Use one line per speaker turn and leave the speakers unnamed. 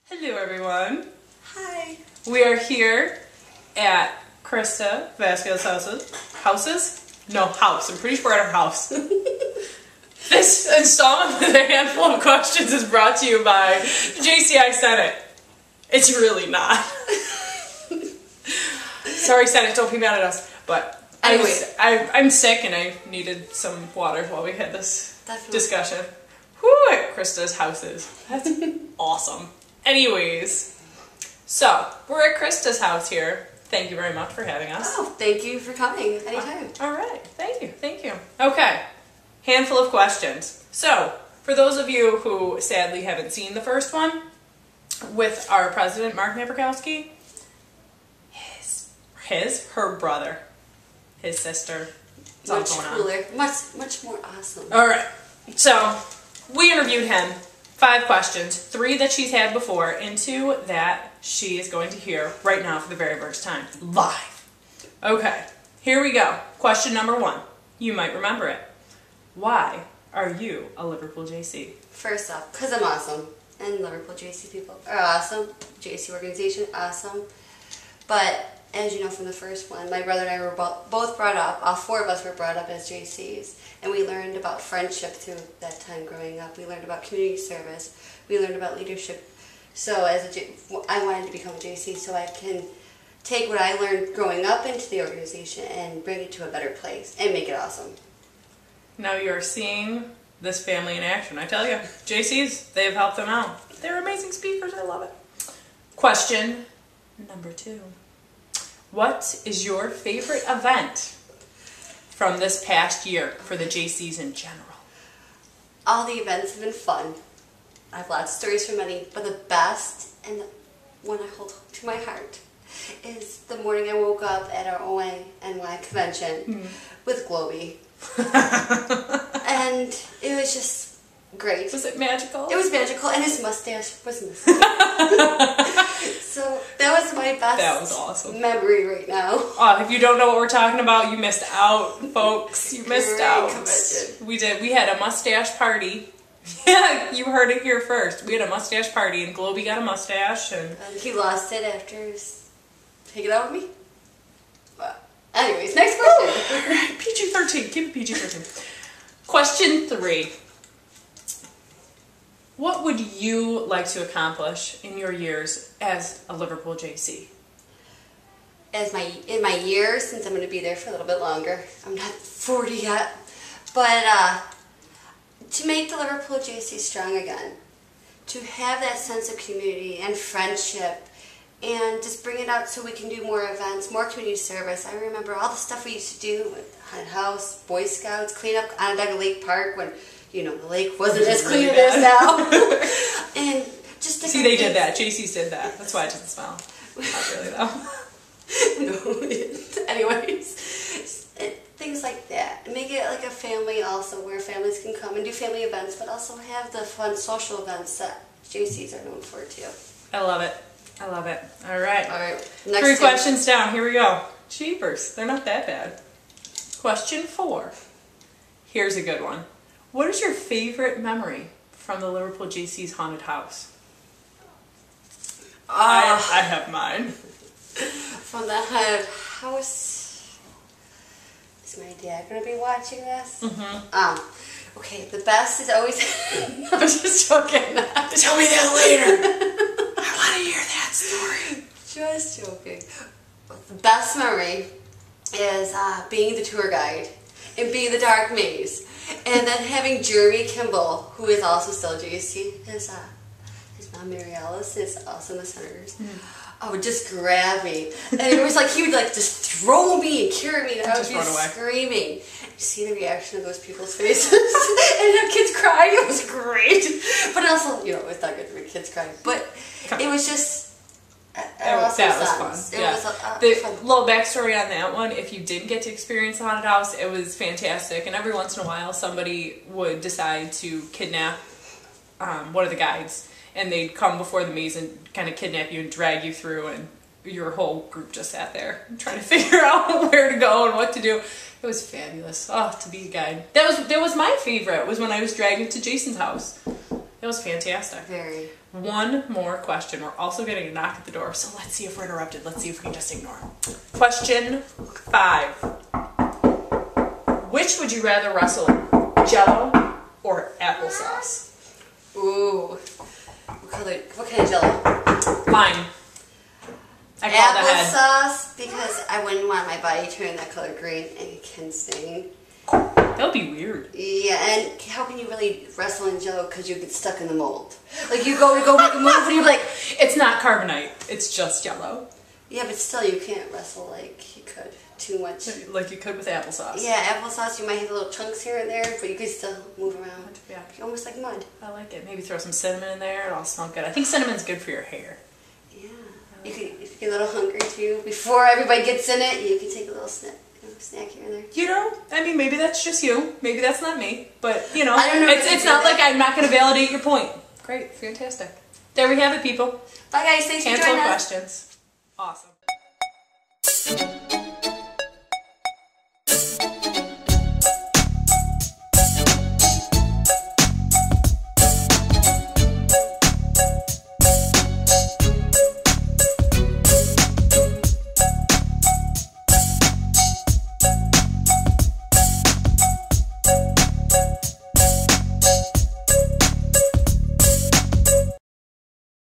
Hello everyone.
Hi.
We are here at Krista Vasquez's houses? No, house. I'm pretty sure at her house. This installment with a handful of questions is brought to you by JCI Senate. It's really not. Sorry, Senate, don't be mad at us. But anyways, I'm sick and I needed some water while we had this discussion. Whew, at Krista's houses. That's awesome. Anyways, so we're at Krista's house here. Thank you very much for having us.
Oh, thank you for coming anytime.
All right, thank you. Okay, handful of questions. So, for those of you who sadly haven't seen the first one, with our president, Mark Nabrkowski, her brother, his sister,
much cooler, much more awesome.
All right, so we interviewed him. 5 questions, 3 that she's had before, and 2 that she is going to hear right now for the very first time, live. Okay, here we go. Question number 1. You might remember it. Why are you a Liverpool Jaycee?
First off, because I'm awesome, and Liverpool Jaycee people are awesome. Jaycee organization, awesome. But as you know from the first one, my brother and I were both brought up, all 4 of us were brought up as Jaycees. And we learned about friendship through that time growing up. We learned about community service. We learned about leadership. So I wanted to become a Jaycee so I can take what I learned growing up into the organization and bring it to a better place and make it awesome.
Now you're seeing this family in action. I tell you, Jaycees, they've helped them out. They're amazing speakers. I love it. Question number 2. What is your favorite event from this past year for the Jaycees in general?
All the events have been fun. I have lots of stories from many, but the best and the one I hold to my heart is the morning I woke up at our ONY convention with Globey. And it was just great.
Was it magical?
It was magical, and his mustache was missing. So that was my best memory right now.
If you don't know what we're talking about, you missed out, folks. You missed out.
Convention.
We did. We had a mustache party. Yeah, you heard it here first. We had a mustache party, and Globey got a mustache, and
he lost it after taking it out with me. But anyways, next question.
PG-13. Keep it PG-13. Question 3. What would you like to accomplish in your years as a Liverpool Jaycee?
In my years, since I'm going to be there for a little bit longer, I'm not 40 yet, but to make the Liverpool Jaycee strong again, to have that sense of community and friendship, and just bring it out so we can do more events, more community service. I remember all the stuff we used to do with Hunt House, Boy Scouts, clean up Onondaga Lake Park when the lake wasn't as clean as it is now. And just
see, they did that. Jaycees did that. That's why I didn't smile. Not really, though.
No. Anyways, things like that. Make it like a family also, where families can come and do family events, but also have the fun social events that Jaycees are known for, too.
I love it. I love it. All right.
All right.
Next 3 questions down. Here we go. Jeepers. They're not that bad. Question 4. Here's a good one. What is your favorite memory from the Liverpool Jaycees haunted house? I have mine.
From the haunted house. Is my dad going to be watching this? Mm-hmm. Okay, the best is always...
I'm just joking. Tell me that later. I want to hear that story.
Just joking. The best memory is being the tour guide and being the dark maze. And then having Jeremy Kimball, who is also still Jaycee, his mom Mary Alice is also in the Senators. Would just grab me, and it was like he would just throw me and carry me, and I would be screaming. You see the reaction of those people's faces, and have kids crying. It was great, but also it's not good for kids crying. But it was just. That was fun.
Yeah. The little backstory on that one, if you didn't get to experience the haunted house, it was fantastic. And every once in a while, somebody would decide to kidnap one of the guides. And they'd come before the maze and kind of kidnap you and drag you through. And your whole group just sat there trying to figure out where to go and what to do. It was fabulous. Oh, to be a guide. That was my favorite, was when I was dragged to Jason's house. It was fantastic.
Very.
One more question. We're also getting a knock at the door, so let's see if we're interrupted. Let's see if we can just ignore. Question 5. Which would you rather wrestle in? Jell-O or applesauce?
Ooh. What kind of Jell-O?
Lime. I call the head.
Applesauce, because I wouldn't want my body to turn that color green and it can sting.
That would be weird.
Yeah, and how can you really wrestle in Jell-O because you get stuck in the mold? Like, you go to go make a move and you're like...
It's not carbonite. It's just Jell-O.
Yeah, but still, you can't wrestle like you could too much.
Like you could with applesauce.
Yeah, applesauce, you might have little chunks here and there, but you could still move around.
Yeah.
Almost like mud.
I like it. Maybe throw some cinnamon in there. It'll all smell good. I think cinnamon's good for your hair.
Yeah. You could, if you're a little hungry too, before everybody gets in it, you can take a little snack here and there.
You know, I mean, maybe that's just you. Maybe that's not me. But, you know,
I don't know
it's not like I'm not going to validate your point. Great. Fantastic. There we have it, people.
Bye, guys. Thanks for joining us.
Handful of questions. Awesome.